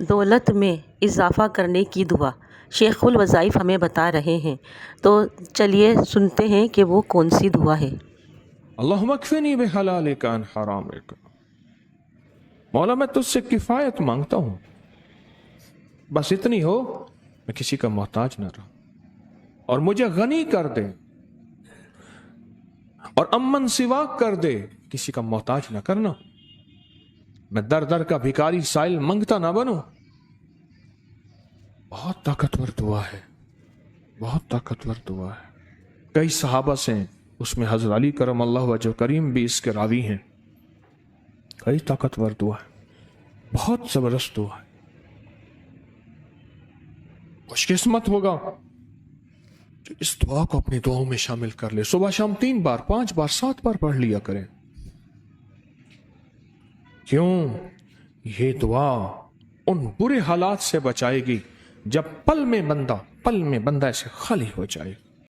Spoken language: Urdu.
دولت میں اضافہ کرنے کی دعا شیخ الوظائف ہمیں بتا رہے ہیں، تو چلیے سنتے ہیں کہ وہ کون سی دعا ہے۔ اللہم اکفنی بحلالک عن حرامک، مولا میں تجھ سے کفایت مانگتا ہوں، بس اتنی ہو میں کسی کا محتاج نہ رہوں، اور مجھے غنی کر دے اور امن سوا کر دے، کسی کا محتاج نہ کرنا، میں در در کا بھکاری سائل منگتا نہ بنوں۔ بہت طاقتور دعا ہے، بہت طاقتور دعا ہے۔ کئی صحابہ سے، اس میں حضرت علی کرم اللہ وجہ کریم بھی اس کے راوی ہیں۔ کئی طاقتور دعا ہے، بہت زبردست دعا ہے۔ خوش قسمت ہوگا جو اس دعا کو اپنی دعاؤں میں شامل کر لے۔ صبح شام 3 بار 5 بار 7 بار پڑھ لیا کریں۔ کیوں؟ یہ دعا ان برے حالات سے بچائے گی جب پل میں بندہ ایسے خالی ہو جائے۔